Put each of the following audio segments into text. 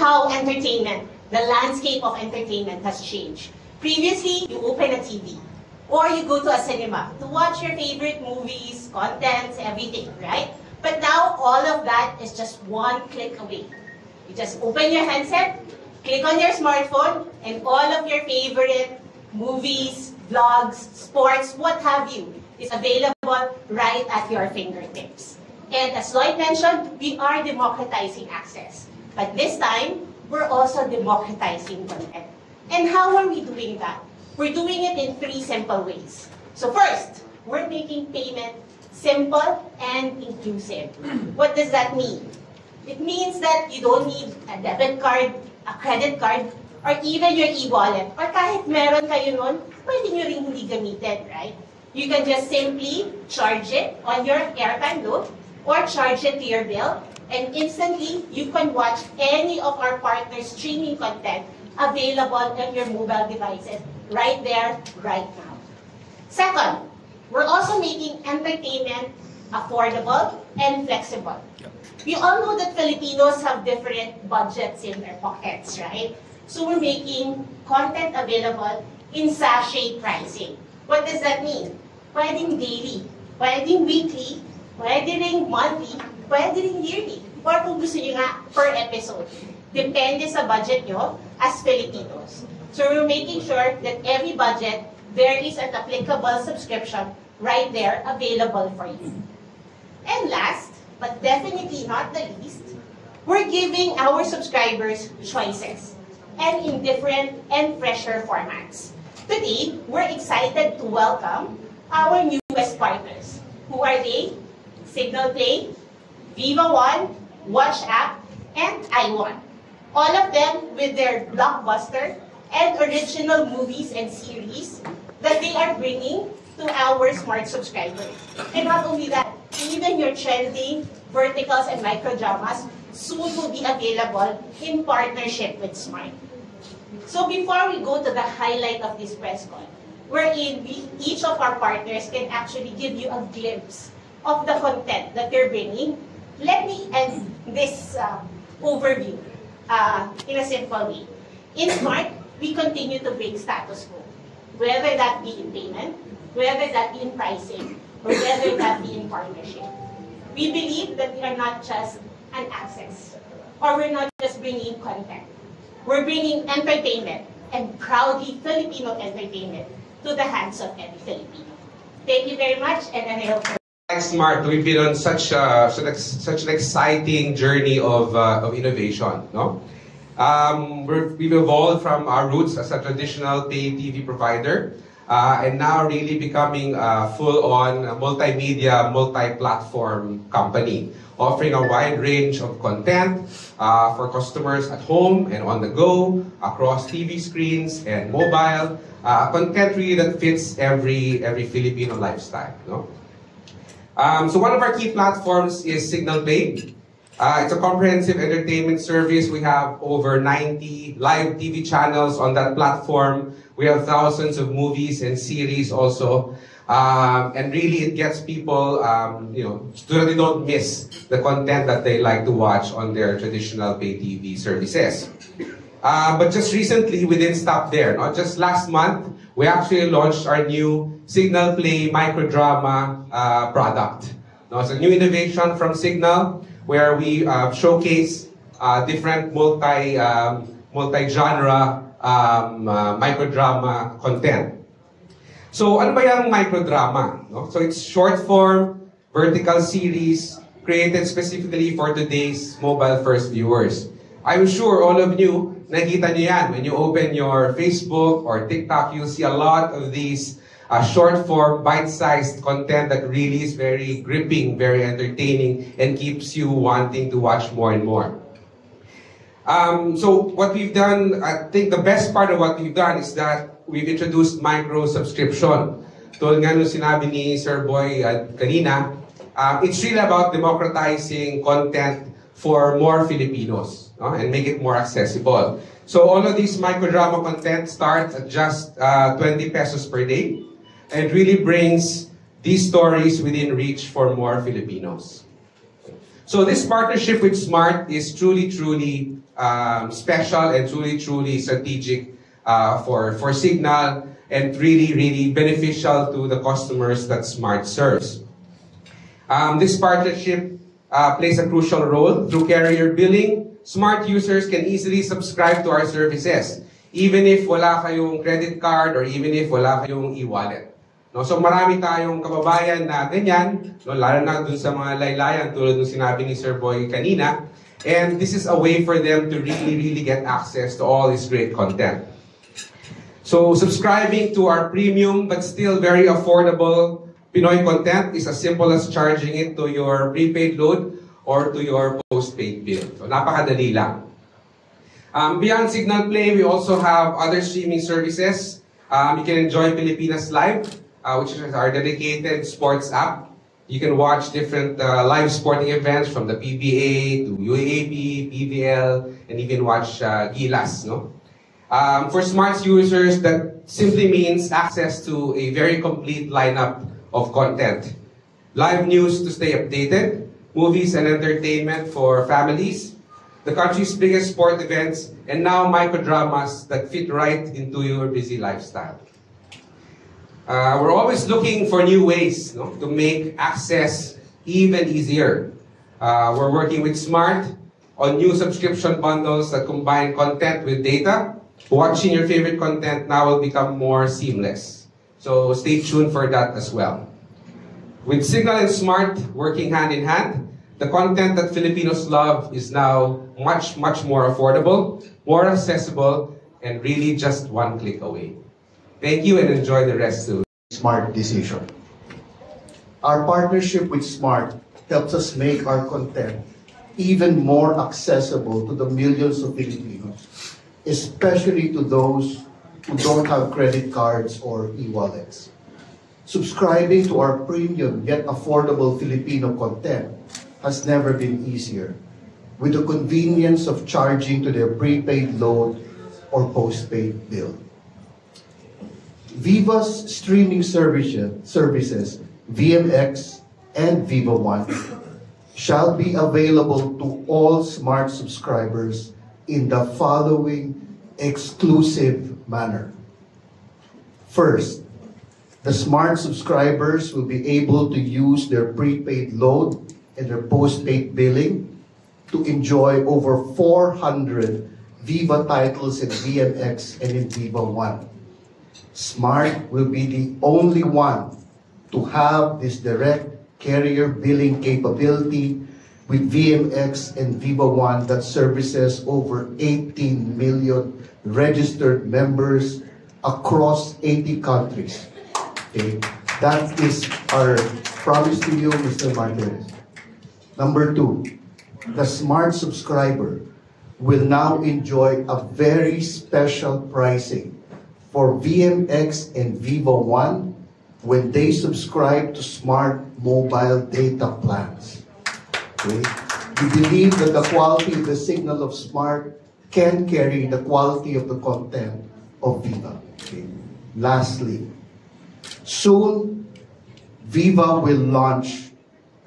how entertainment, the landscape of entertainment has changed. Previously, you open a TV or you go to a cinema to watch your favorite movies, contents, everything, right? But now, all of that is just one click away. You just open your handset, click on your smartphone, and all of your favorite movies, vlogs, sports, what have you, is available right at your fingertips. And as Lloyd mentioned, we are democratizing access. But this time, we're also democratizing content. And how are we doing that? We're doing it in 3 simple ways. So first, we're making payment simple and inclusive. What does that mean? It means that you don't need a debit card, a credit card, or even your e-wallet. Or kahit meron kayo nun, pwede nyo rin hindi gamitin, right? You can just simply charge it on your airtime load or charge it to your bill, and instantly, you can watch any of our partners' streaming content available on your mobile devices right there, right now. Second, we're also making entertainment affordable and flexible. We all know that Filipinos have different budgets in their pockets, right? So we're making content available in sachet pricing. What does that mean? Pwedeng daily, pwedeng weekly, pwede ring monthly, pwede ring yearly, or kung gusto nyo nga, per episode. Depende sa budget nyo as Filipinos. So we're making sure that every budget, there is an applicable subscription right there available for you. And last, but definitely not the least, we're giving our subscribers choices, and in different and fresher formats. Today, we're excited to welcome our newest partners. Who are they? Signal Play, Viva One, WatchApp, and iWant. All of them with their blockbuster and original movies and series that they are bringing to our smart subscribers. And not only that, even your trending verticals and microdramas soon will be available in partnership with Smart. So before we go to the highlight of this press con, wherein each of our partners can actually give you a glimpse of the content that they're bringing, let me end this overview in a simple way. In Smart, we continue to bring status quo, whether that be in payment, whether that be in pricing, or whether that be in partnership. We believe that we are not just an access, or we're not just bringing content. We're bringing entertainment, and proudly Filipino entertainment, to the hands of every Filipino. Thank you very much, and I hope... Like Smart, we've been on such an exciting journey of innovation, no? We've evolved from our roots as a traditional pay TV provider, and now really becoming a full-on multimedia, multi-platform company, offering a wide range of content for customers at home and on the go, across TV screens and mobile, content really that fits every Filipino lifestyle, no? So one of our key platforms is Signal Play. It's a comprehensive entertainment service. We have over 90 live TV channels on that platform. We have thousands of movies and series also. And really it gets people, so that they don't miss the content that they like to watch on their traditional pay TV services. But just recently, we didn't stop there. No? Just last month, we actually launched our new Signal Play microdrama product. No? It's a new innovation from Signal, where we showcase different multi-genre microdrama content. So, ano ba yung microdrama? No? So, it's short form, vertical series, created specifically for today's mobile-first viewers. I'm sure all of you, nakita nyo yan. When you open your Facebook or TikTok, you'll see a lot of these short-form, bite-sized content that really is very gripping, very entertaining, and keeps you wanting to watch more and more. So what we've done, I think the best part of what we've done is that we've introduced micro-subscription. Tulad nga nung sinabi ni Sir Boy kanina, it's really about democratizing content for more Filipinos, no? And make it more accessible. So all of these microdrama content starts at just 20 pesos per day, and really brings these stories within reach for more Filipinos. So this partnership with Smart is truly special and truly strategic for Signal, and really beneficial to the customers that Smart serves. This partnership plays a crucial role. Through carrier billing, Smart users can easily subscribe to our services, even if wala kayong credit card or even if wala kayong e-wallet. No, so marami tayong kababayan na ganyan, no, lalo na dun sa mga laylayan tulad ng sinabi ni Sir Boy kanina. And this is a way for them to really get access to all this great content. So subscribing to our premium but still very affordable Pinoy content is as simple as charging it to your prepaid load or to your postpaid bill. So napakadali lang. Beyond Signal Play, we also have other streaming services. You can enjoy Pilipinas Live, which is our dedicated sports app. You can watch different live sporting events from the PBA to UAAP, PVL, and even watch Gilas. No? For Smart users, that simply means access to a very complete lineup of content. Live news to stay updated, movies and entertainment for families, the country's biggest sport events, and now microdramas that fit right into your busy lifestyle. We're always looking for new ways, no, to make access even easier. We're working with Smart on new subscription bundles that combine content with data. Watching your favorite content now will become more seamless. So stay tuned for that as well. With Signal and Smart working hand in hand, the content that Filipinos love is now much more affordable, more accessible, and really just one click away. Thank you and enjoy the rest too. Smart decision. Our partnership with Smart helps us make our content even more accessible to the millions of Filipinos, especially to those who don't have credit cards or e-wallets. Subscribing to our premium yet affordable Filipino content has never been easier, with the convenience of charging to their prepaid load or postpaid bill. Viva's streaming services, VMX and Viva One, shall be available to all Smart subscribers in the following exclusive manner. First, the Smart subscribers will be able to use their prepaid load and their postpaid billing to enjoy over 400 Viva titles in VMX and in Viva One. Smart will be the only one to have this direct carrier billing capability with VMX and Viva One that services over 18 million registered members across 80 countries. Okay? That is our promise to you, Mr. Martinez. Number two, the Smart subscriber will now enjoy a very special pricing for VMX and Viva One when they subscribe to Smart mobile data plans. Okay? We believe that the quality of the signal of Smart can carry the quality of the content of Viva. Okay? Lastly, soon, Viva will launch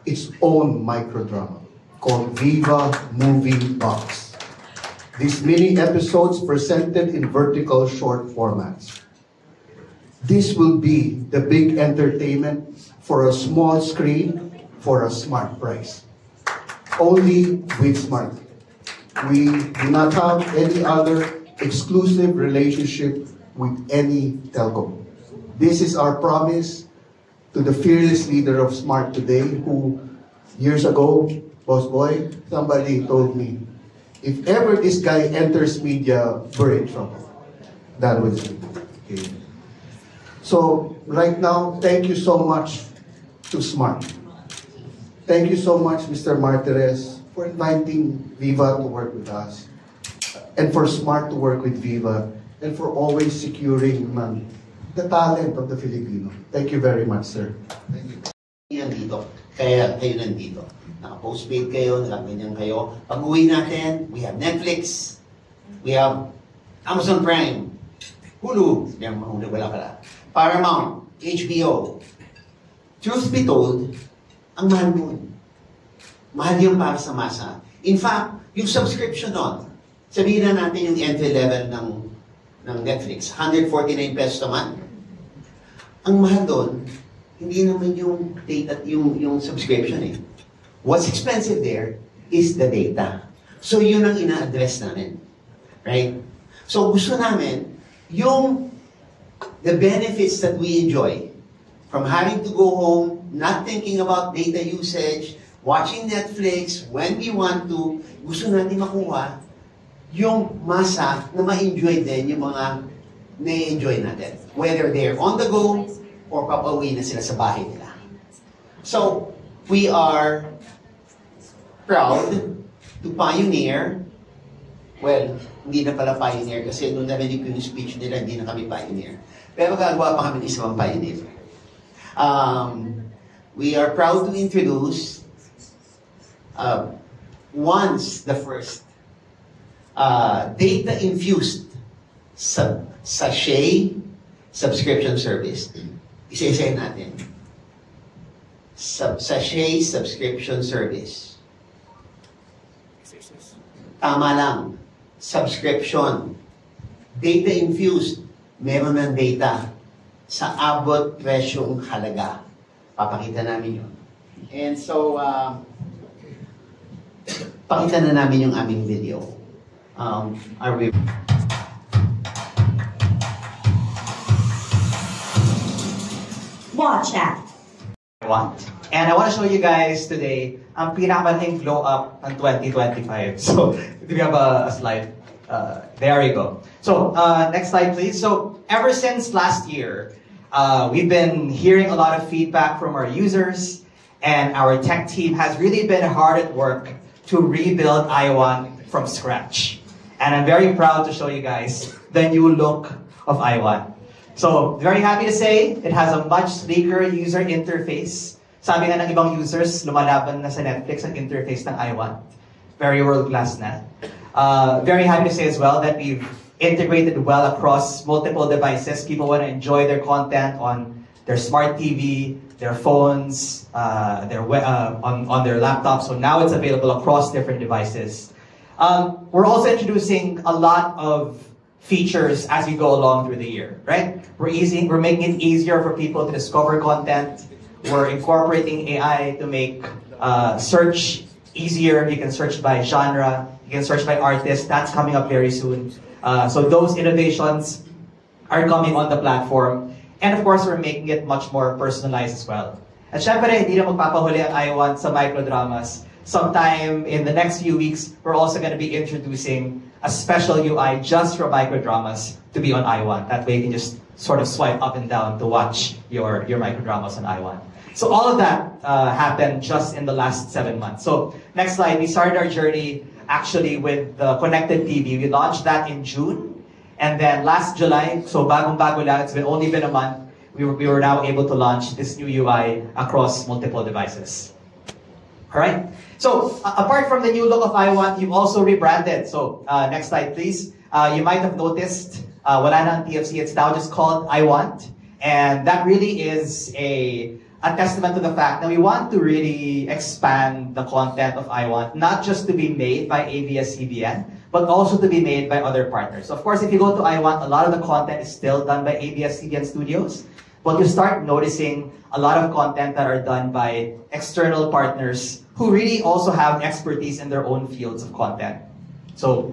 its own microdrama called Viva Movie Box. These mini episodes presented in vertical short formats. This will be the big entertainment for a small screen for a smart price. Only with Smart. We do not have any other exclusive relationship with any telco. This is our promise to the fearless leader of Smart today, who years ago, Boss Boy, somebody told me, if ever this guy enters media, we're in trouble. That was it. Okay. So right now, thank you so much to Smart. Thank you so much, Mr. Martinez, for inviting Viva to work with us, and for Smart to work with Viva, and for always securing the talent of the Filipino. Thank you very much, sir. Thank you. Nandito. Kaya kayo nandito. Naka-postpaid kayo, nakaganyan kayo. Pag-uwi natin, we have Netflix, we have Amazon Prime, Hulu, yan mahuli wala pala, Paramount, HBO. Truth be told, ang mahal nun. Mahal yung para sa masa. In fact, yung subscription nun, Sabihin na natin yung entry level ng Netflix, 149 pesos a month. Ang mahal doon, hindi naman yung data, yung subscription eh. What's expensive there is the data. So yun ang ina-address namin. Right? So gusto namin, the benefits that we enjoy from having to go home, not thinking about data usage, watching Netflix when we want to, gusto natin makuha yung masa na ma-enjoy din yung mga na-enjoy natin. Whether they're on the go or papauwi na sila sa bahay nila. So, we are proud to pioneer. Well, hindi na pala pioneer kasi nung narinig ko yung speech nila, hindi na kami pioneer. Pero gagawa pa kami ng isang pioneer. We are proud to introduce once the first data-infused sachet subscription service. Isa-isayin natin. Sachet subscription service. Tama lang. Subscription. Data-infused. Meron ng data. Sa abot presyong halaga. Papakita namin yun. And so, pakita na namin yung aming video. Are we... Watch that. And I want to show you guys today ang pinakamalaking glow up ng 2025. So, do we have a slide? There you go. So, next slide please. So, ever since last year, we've been hearing a lot of feedback from our users, and our tech team has really been hard at work to rebuild iWant from scratch. And I'm very proud to show you guys the new look of iWant. So, very happy to say, it has a much sleeker user interface. Sabi nga ng ibang users, lumalaban na sa Netflix ang interface ng iWant. Very world-class na. Very happy to say as well that we've integrated well across multiple devices. People want to enjoy their content on their smart TV, their phones, on their laptops. So now it's available across different devices. We're also introducing a lot of features as we go along through the year, right? We're making it easier for people to discover content. We're incorporating AI to make search easier. You can search by genre, you can search by artist. That's coming up very soon. So those innovations are coming on the platform. And of course, we're making it much more personalized as well. At syempre, hindi na magpapahuli ang iWant sa microdramas. Sometime in the next few weeks, we're also going to be introducing a special UI just for microdramas to be on iWant. That way you can just sort of swipe up and down to watch your microdramas on iWant. So all of that happened just in the last 7 months. So next slide, we started our journey actually with the connected TV. We launched that in June. And then last July, so bagong-bago lang, it's only been a month, we were now able to launch this new UI across multiple devices. Alright? So, apart from the new look of iWant, you've also rebranded. So, next slide please. You might have noticed, wala na ang TFC, it's now just called iWant. And that really is a testament to the fact that we want to really expand the content of iWant, not just to be made by ABS-CBN, but also to be made by other partners. So of course, if you go to iWant, a lot of the content is still done by ABS-CBN Studios, but you start noticing a lot of content that are done by external partners who really also have expertise in their own fields of content. So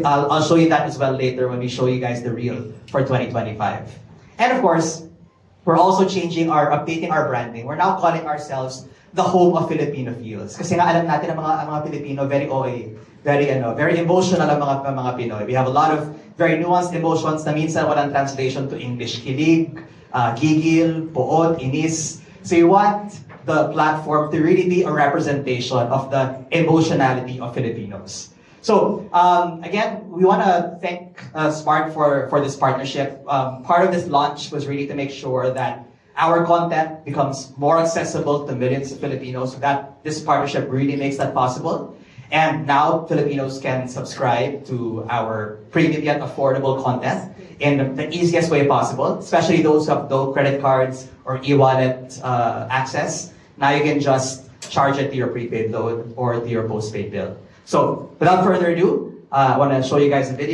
I'll show you that as well later when we show you guys the reel for 2025. And of course, we're also updating our branding. We're now calling ourselves the home of Filipino feels. Kasi nga alam natin ang mga Pilipino, very OA, very emotional ang mga Pinoy. We have a lot of very nuanced emotions na minsan walang translation to English. Kilig, gigil, poot, inis. So you want the platform to really be a representation of the emotionality of Filipinos. So, again, we want to thank Smart for this partnership. Part of this launch was really to make sure that our content becomes more accessible to millions of Filipinos. So that this partnership really makes that possible. And now Filipinos can subscribe to our premium yet affordable content in the easiest way possible, especially those who have no credit cards or e-wallet access. Now you can just charge it to your prepaid load or to your postpaid bill. So, without further ado, I want to show you guys a video.